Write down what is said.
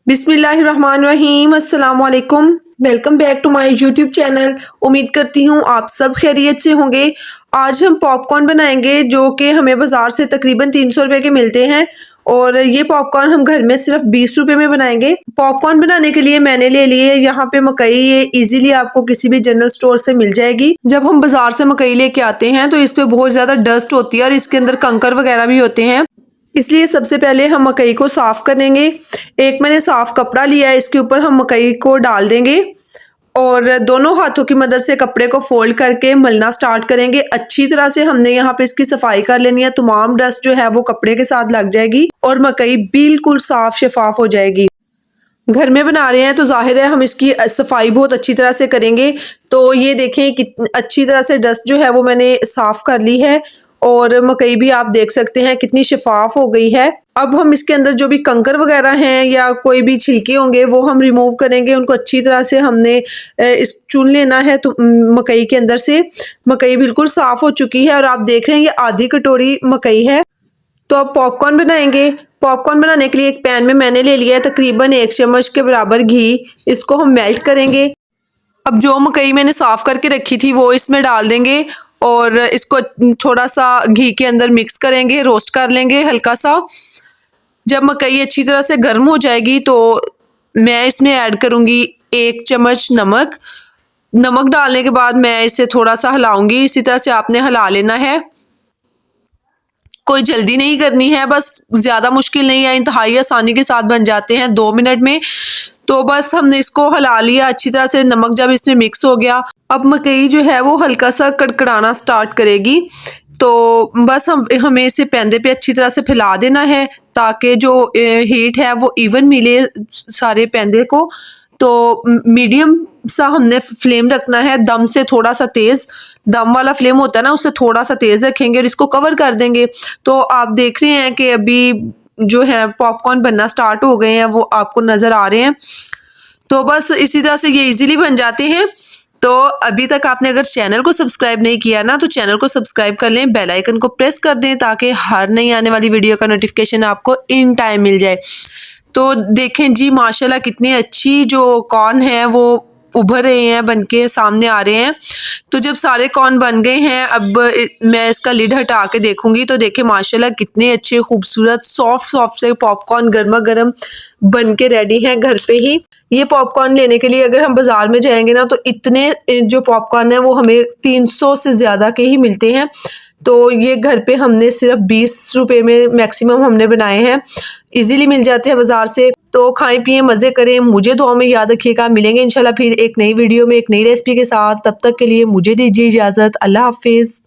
बिस्मिल्लाहिर्रहमानिर्रहीम, अस्सलाम वालेकुम। Welcome back to my YouTube channel. उम्मीद करती हूँ आप सब खैरियत से होंगे। आज हम पॉपकॉर्न बनाएंगे जो कि हमें बाज़ार से तकरीबन 300 रुपए के मिलते हैं और ये पॉपकॉर्न हम घर में सिर्फ 20 रुपए में बनाएंगे। पॉपकॉर्न बनाने के लिए मैंने ले लिए यहाँ पे मकई। ये इजीली आपको किसी भी जनरल स्टोर से मिल जाएगी। जब हम बाजार से मकई लेके आते हैं तो इस पे बहुत ज्यादा डस्ट होती है और इसके अंदर कंकर वगैरह भी होते हैं, इसलिए सबसे पहले हम मकई को साफ कर लेंगे। एक मैंने साफ कपड़ा लिया है, इसके ऊपर हम मकई को डाल देंगे और दोनों हाथों की मदद से कपड़े को फोल्ड करके मलना स्टार्ट करेंगे। अच्छी तरह से हमने यहाँ पे इसकी सफाई कर लेनी है। तमाम डस्ट जो है वो कपड़े के साथ लग जाएगी और मकई बिल्कुल साफ शफाफ हो जाएगी। घर में बना रहे हैं तो जाहिर है हम इसकी सफाई बहुत अच्छी तरह से करेंगे। तो ये देखें कितनी अच्छी तरह से डस्ट जो है वो मैंने साफ कर ली है और मकई भी आप देख सकते हैं कितनी शफाफ हो गई है। अब हम इसके अंदर जो भी कंकर वगैरह हैं या कोई भी छिलके होंगे वो हम रिमूव करेंगे। उनको अच्छी तरह से हमने इस चुन लेना है। तो मकई के अंदर से मकई बिल्कुल साफ हो चुकी है और आप देख रहे हैं ये आधी कटोरी मकई है। तो अब पॉपकॉर्न बनाएंगे। पॉपकॉर्न बनाने के लिए एक पैन में मैंने ले लिया है तकरीबन 1 चम्मच के बराबर घी। इसको हम मेल्ट करेंगे। अब जो मकई मैंने साफ करके रखी थी वो इसमें डाल देंगे और इसको थोड़ा सा घी के अंदर मिक्स करेंगे, रोस्ट कर लेंगे हल्का सा। जब मकई अच्छी तरह से गर्म हो जाएगी तो मैं इसमें ऐड करूँगी 1 चम्मच नमक। नमक डालने के बाद मैं इसे थोड़ा सा हिलाऊंगी। इसी तरह से आपने हिला लेना है, कोई जल्दी नहीं करनी है, बस ज़्यादा मुश्किल नहीं है, इंतहाई आसानी के साथ बन जाते हैं 2 मिनट में। तो बस हमने इसको हिला लिया अच्छी तरह से। नमक जब इसमें मिक्स हो गया, अब मकई जो है वो हल्का सा कड़कड़ाना स्टार्ट करेगी। तो बस हमें इसे पैंदे पे अच्छी तरह से फैला देना है ताकि जो हीट है वो इवन मिले सारे पैंदे को। तो मीडियम सा हमने फ्लेम रखना है, दम से थोड़ा सा तेज़। दम वाला फ्लेम होता है ना, उससे थोड़ा सा तेज़ रखेंगे और इसको कवर कर देंगे। तो आप देख रहे हैं कि अभी जो है पॉपकॉर्न बनना स्टार्ट हो गए हैं, वो आपको नज़र आ रहे हैं। तो बस इसी तरह से ये इजीली बन जाते हैं। तो अभी तक आपने अगर चैनल को सब्सक्राइब नहीं किया ना तो चैनल को सब्सक्राइब कर लें, बेल आइकन को प्रेस कर दें ताकि हर नई आने वाली वीडियो का नोटिफिकेशन आपको इन टाइम मिल जाए। तो देखें जी माशाल्लाह कितनी अच्छी जो कॉर्न है वो उभर रहे हैं, बनके सामने आ रहे हैं। तो जब सारे कॉर्न बन गए हैं, अब मैं इसका लिड हटा के देखूंगी तो देखें माशाल्लाह कितने अच्छे खूबसूरत सॉफ्ट सॉफ्ट से पॉपकॉर्न गर्मा गर्म बन के रेडी हैं घर पे ही। ये पॉपकॉर्न लेने के लिए अगर हम बाजार में जाएंगे ना तो इतने जो पॉपकॉर्न है वो हमें 300 से ज़्यादा के ही मिलते हैं। तो ये घर पे हमने सिर्फ 20 रुपए में मैक्सिमम हमने बनाए हैं, इजीली मिल जाते हैं बाजार से। तो खाएं पिएं मज़े करें, मुझे दुआ में याद रखिएगा। मिलेंगे इंशाल्लाह फिर एक नई वीडियो में एक नई रेसिपी के साथ। तब तक के लिए मुझे दीजिए इजाज़त। अल्लाह हाफिज़।